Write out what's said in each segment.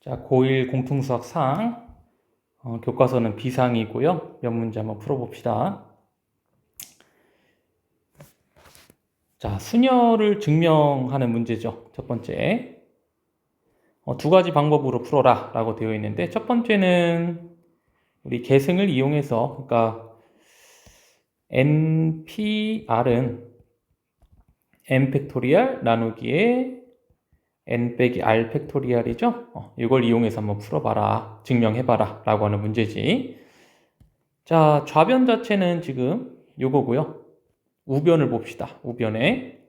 자, 고1 공통수학 상, 교과서는 비상이고요. 몇 문제 한번 풀어봅시다. 자, 수녀를 증명하는 문제죠. 첫 번째. 두 가지 방법으로 풀어라 라고 되어 있는데, 첫 번째는 우리 계승을 이용해서, 그러니까 nPr은 n 팩토리얼 나누기에 n 빼기 r 팩토리얼이죠. 이걸 이용해서 한번 풀어봐라, 증명해봐라 라고 하는 문제지. 자, 좌변 자체는 지금 요거고요. 우변을 봅시다. 우변에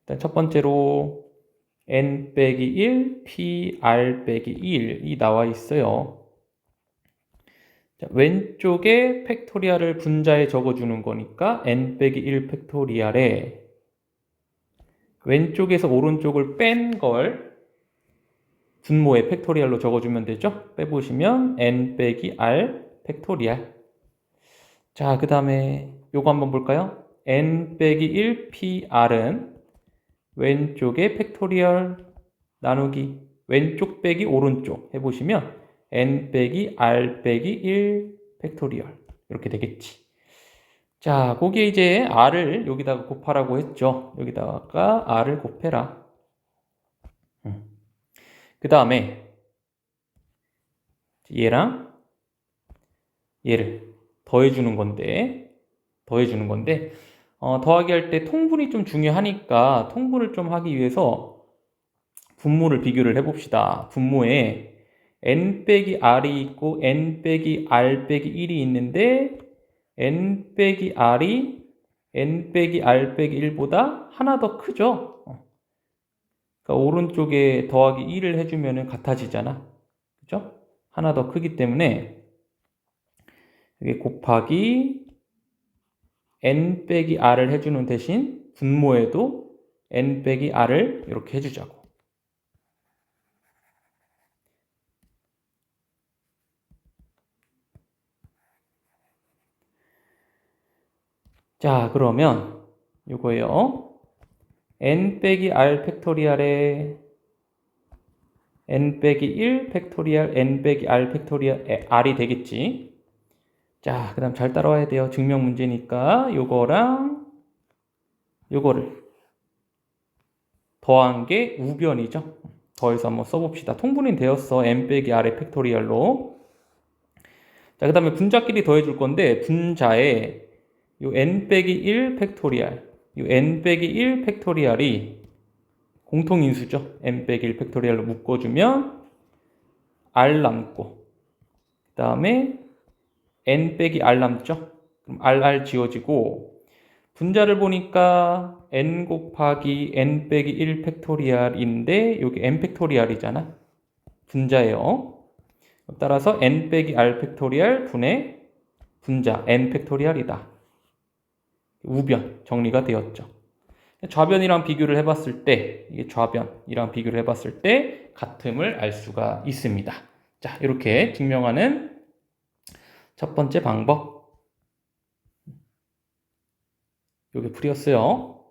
일단 첫 번째로 n 빼기 1, pr 빼기 1이 나와 있어요. 자, 왼쪽에 팩토리얼을 분자에 적어주는 거니까 n 빼기 1 팩토리얼에 왼쪽에서 오른쪽을 뺀 걸 분모에 팩토리얼로 적어주면 되죠. 빼보시면 n 빼기 r 팩토리얼. 자, 그 다음에 요거 한번 볼까요? n 빼기 1 pr은 왼쪽에 팩토리얼 나누기 왼쪽 빼기 오른쪽 해보시면 n 빼기 r 빼기 1 팩토리얼 이렇게 되겠지. 자, 거기에 이제 r을 여기다가 곱하라고 했죠. 여기다가 r을 곱해라. 그 다음에 얘랑 얘를 더해주는 건데 더하기 할 때 통분이 좀 중요하니까 통분을 좀 하기 위해서 분모를 비교를 해봅시다. 분모에 n 빼기 r이 있고 n 빼기 r 빼기 1이 있는데 n 빼기 r이 n 빼기 r 빼기 1보다 하나 더 크죠? 그러니까 오른쪽에 더하기 1을 해주면 같아지잖아. 그죠? 하나 더 크기 때문에 여기 곱하기 n 빼기 r을 해주는 대신 분모에도 n 빼기 r을 이렇게 해주자고. 자, 그러면 이거예요. n 빼기 r 팩토리얼에 n 빼기 1 팩토리얼 n 빼기 r 팩토리얼 r이 되겠지. 자, 그 다음 잘 따라와야 돼요. 증명 문제니까 요거랑 요거를 더한 게 우변이죠. 더해서 한번 써봅시다. 통분이 되었어. n 빼기 r의 팩토리얼로. 자, 그 다음에 분자끼리 더해줄 건데 분자에 요 n 빼기 1 팩토리얼 요 n 빼기 1 팩토리얼이 공통인수죠. n 빼기 1 팩토리얼로 묶어주면 r 남고 그 다음에 n 빼기 r 남죠. 그럼 r 지워지고 분자를 보니까 n 곱하기 n 빼기 1 팩토리얼인데 여기 n 팩토리얼이잖아. 분자예요. 따라서 n 빼기 r 팩토리얼 분의 분자 n 팩토리얼이다. 우변 정리가 되었죠. 좌변이랑 비교를 해봤을 때 이게 좌변이랑 비교를 해봤을 때 같음을 알 수가 있습니다. 자, 이렇게 증명하는 첫 번째 방법 요게 풀이었어요.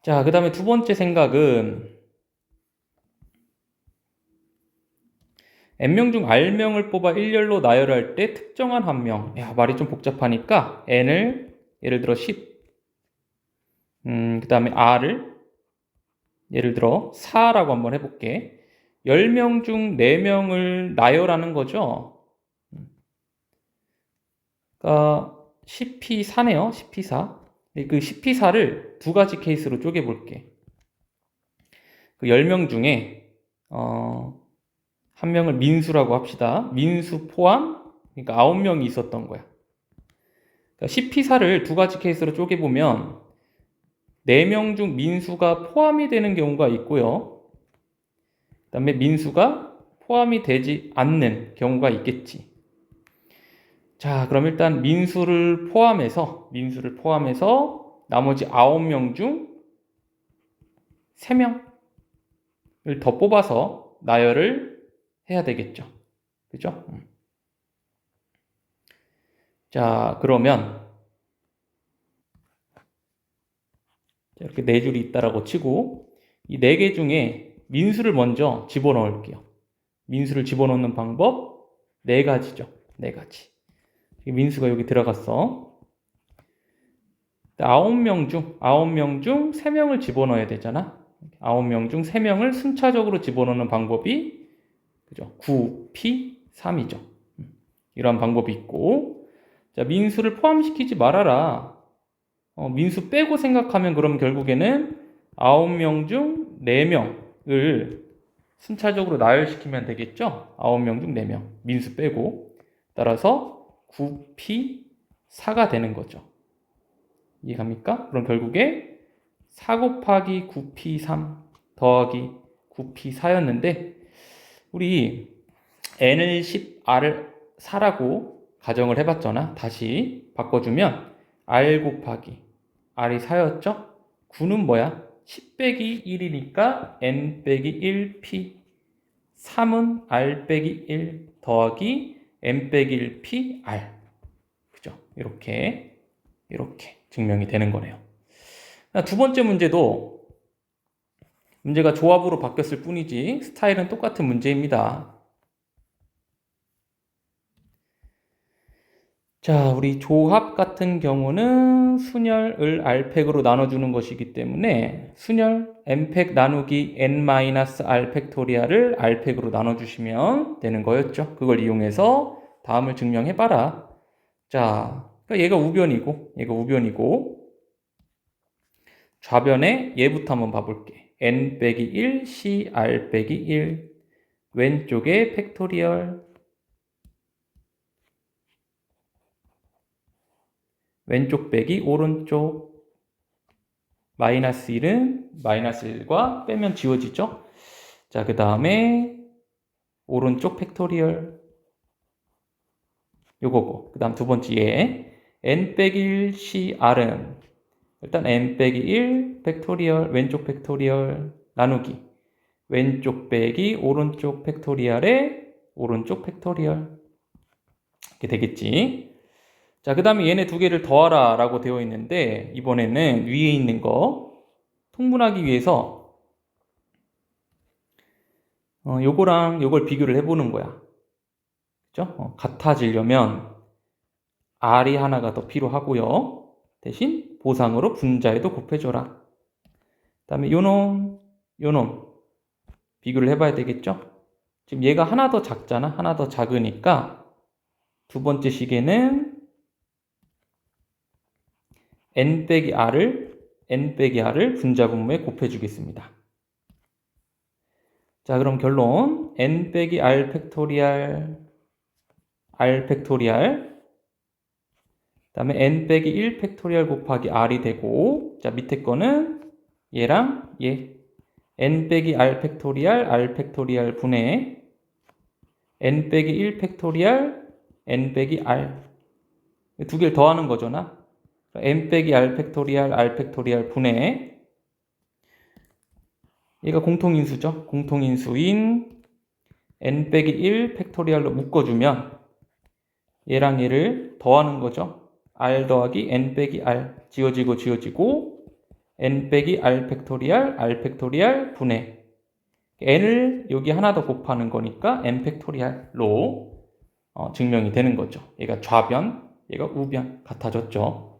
자, 그 다음에 두 번째 생각은 n명 중 r명을 뽑아 일렬로 나열할 때 특정한 한 명. 야, 말이 좀 복잡하니까 n을 예를 들어 10, 그 다음에 r을 예를 들어 4라고 한번 해볼게. 10명 중 4명을 나열하는 거죠. 그러니까 10p4네요. 10p4. 그 10p4를 두 가지 케이스로 쪼개볼게. 그 10명 중에 한 명을 민수라고 합시다. 민수 포함, 그러니까 9명이 있었던 거야. 그러니까 10P4를 두 가지 케이스로 쪼개보면 4명 중 민수가 포함이 되는 경우가 있고요. 그 다음에 민수가 포함이 되지 않는 경우가 있겠지. 자, 그럼 일단 민수를 포함해서 나머지 9명 중 3명을 더 뽑아서 나열을 해야 되겠죠. 그죠? 자, 그러면 이렇게 4줄이 있다라고 치고 이 4개 중에 민수를 먼저 집어넣을게요. 민수를 집어넣는 방법 4가지죠. 4가지. 민수가 여기 들어갔어. 9명 중 3명을 집어넣어야 되잖아. 9명 중 3명을 순차적으로 집어넣는 방법이 그죠? 9P3이죠. 이런 방법이 있고, 자, 민수를 포함시키지 말아라. 민수 빼고 생각하면 그럼 결국에는 9명 중 4명을 순차적으로 나열시키면 되겠죠? 9명 중 4명. 민수 빼고. 따라서 9P4가 되는 거죠. 이해갑니까? 그럼 결국에 4 곱하기 9P3 더하기 9P4였는데, 우리 n을 10, r을 4라고 가정을 해봤잖아. 다시 바꿔주면 r 곱하기 r이 4였죠? 9는 뭐야? 10 빼기 1이니까 n 빼기 1p. 3은 r 빼기 1 더하기 n 빼기 1p r. 그죠? 이렇게 증명이 되는 거네요. 두 번째 문제도 문제가 조합으로 바뀌었을 뿐이지 스타일은 똑같은 문제입니다. 자, 우리 조합 같은 경우는 순열을 R팩으로 나눠주는 것이기 때문에 순열 n팩 나누기 n-R 팩토리얼을 R팩으로 나눠주시면 되는 거였죠. 그걸 이용해서 다음을 증명해봐라. 자, 그러니까 얘가 우변이고 좌변에 얘부터 한번 봐볼게. n 빼기 1 C R 빼기 1 왼쪽에 팩토리얼 왼쪽 빼기 오른쪽 마이너스 1은 마이너스 1과 빼면 지워지죠. 자, 그 다음에 오른쪽 팩토리얼 요거고 그 다음 두 번째 얘 n 빼기 1 C R은 일단 n 빼기 1 팩토리얼 왼쪽 팩토리얼 나누기 왼쪽 빼기 오른쪽 팩토리얼에 오른쪽 팩토리얼 이렇게 되겠지. 자, 그 다음에 얘네 두 개를 더하라 라고 되어 있는데 이번에는 위에 있는 거 통분하기 위해서 요거랑 요걸 비교를 해보는 거야. 그죠? 같아지려면 R이 하나가 더 필요하고요. 대신 보상으로 분자에도 곱해줘라. 그 다음에 요놈 비교를 해봐야 되겠죠? 지금 얘가 하나 더 작잖아. 하나 더 작으니까 두 번째 식에는 n 빼기 r을 분자 분모에 곱해주겠습니다. 자, 그럼 결론 n 빼기 r 팩토리얼 그다음에 n 빼기 1 팩토리얼 곱하기 r이 되고, 자, 밑에 거는 얘랑 얘 n 빼기 r 팩토리얼 분의 n 빼기 1 팩토리얼 n 빼기 r 두 개를 더하는 거잖아. n 빼기 r 팩토리얼 분의 얘가 공통인수죠. 공통인수인 n 빼기 1 팩토리얼로 묶어주면 얘랑 얘를 더하는 거죠. r 더하기 n 빼기 r 지워지고 n 빼기 r 팩토리얼 분의 n을 여기 하나 더 곱하는 거니까 n 팩토리얼로 증명이 되는 거죠. 얘가 좌변, 얘가 우변 같아졌죠.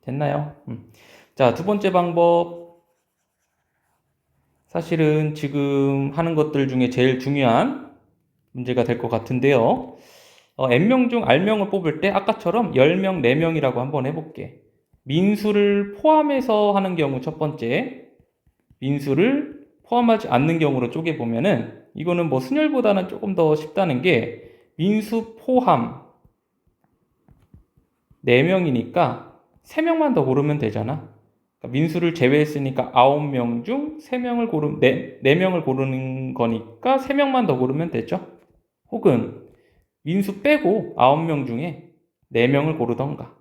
됐나요? 자, 두 번째 방법. 사실은 지금 하는 것들 중에 제일 중요한 문제가 될 것 같은데요. n명 중 r명을 뽑을 때 아까처럼 10명, 4명이라고 한번 해볼게. 민수를 포함해서 하는 경우 첫 번째, 민수를 포함하지 않는 경우로 쪼개보면은 이거는 뭐 순열보다는 조금 더 쉽다는 게 민수 포함 4명이니까 3명만 더 고르면 되잖아. 그러니까 민수를 제외했으니까 9명 중 3명을 4명을 고르는 거니까 3명만 더 고르면 되죠. 혹은 민수 빼고 9명 중에 4명을 고르던가.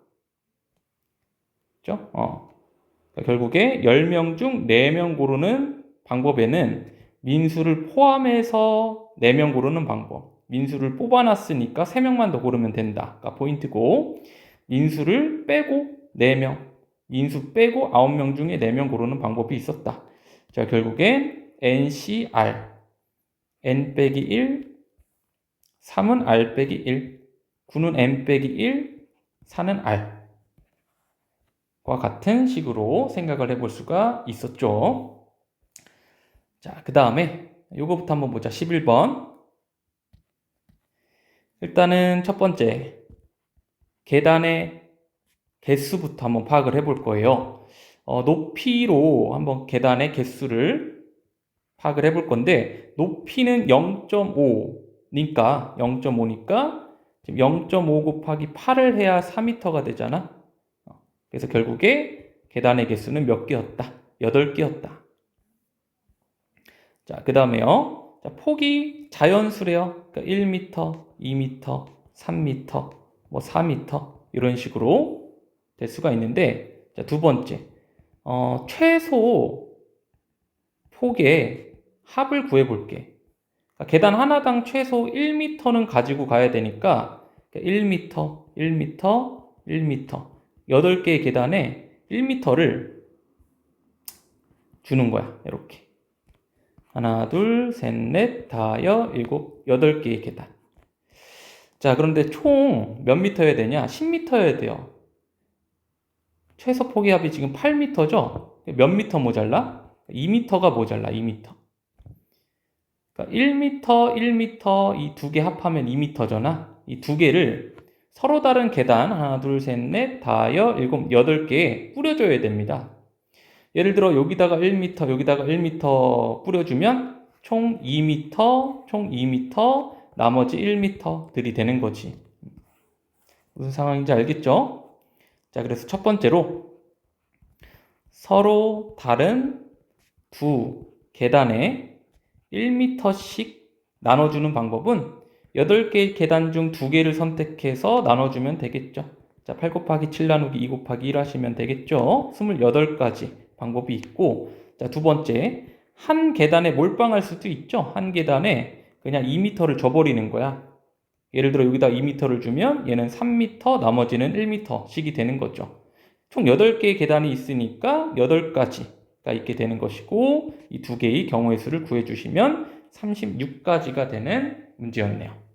그죠? 그러니까 결국에 10명 중 4명 고르는 방법에는 민수를 포함해서 4명 고르는 방법. 민수를 뽑아놨으니까 3명만 더 고르면 된다. 가 포인트고, 민수를 빼고 4명, 민수 빼고 9명 중에 4명 고르는 방법이 있었다. 자, 결국엔 NCR, N 빼기 1, 3은 R 빼기 1, 9는 N 빼기 1, 4는 R. 과 같은 식으로 생각을 해볼 수가 있었죠. 자, 그 다음에 요거부터 한번 보자. 11번. 일단은 첫 번째, 계단의 개수부터 한번 파악을 해볼 거예요. 높이로 한번 계단의 개수를 파악을 해볼 건데, 높이는 0.5니까, 0.5니까, 지금 0.5 곱하기 8을 해야 4m가 되잖아. 그래서 결국에 계단의 개수는 몇 개였다? 8개였다. 자, 그 다음에요. 자, 폭이 자연수래요. 그러니까 1m, 2m, 3m, 뭐 4m 이런 식으로 될 수가 있는데, 자, 두 번째, 최소 폭의 합을 구해볼게. 그러니까 계단 하나당 최소 1m는 가지고 가야 되니까 1m, 1m, 1m 8개의 계단에 1m를 주는 거야. 이렇게. 하나, 둘, 셋, 넷, 다섯, 일곱, 8개의 계단. 자, 그런데 총 몇 미터여야 되냐? 10m여야 돼요. 최소 폭의 합이 지금 8m죠? 몇 미터 모자라? 2m가 모자라, 2m. 그러니까 1m, 1m 이 두 개 합하면 2m잖아. 이 두 개를 서로 다른 계단 하나, 둘, 셋, 넷, 다섯, 일곱, 8개에 뿌려줘야 됩니다. 예를 들어 여기다가 1m, 여기다가 1m 뿌려주면 총 2m, 총 2m, 나머지 1m들이 되는 거지. 무슨 상황인지 알겠죠? 자, 그래서 첫 번째로 서로 다른 두 계단에 1m씩 나눠주는 방법은 8개의 계단 중 2개를 선택해서 나눠주면 되겠죠. 자, 8 곱하기 7 나누기 2 곱하기 1 하시면 되겠죠. 28가지 방법이 있고, 자, 두 번째, 한 계단에 몰빵할 수도 있죠. 한 계단에 그냥 2m를 줘버리는 거야. 예를 들어 여기다 2m를 주면 얘는 3m, 나머지는 1m씩이 되는 거죠. 총 8개의 계단이 있으니까 8가지가 있게 되는 것이고, 이 두 개의 경우의 수를 구해주시면 36가지가 되는 문제였네요.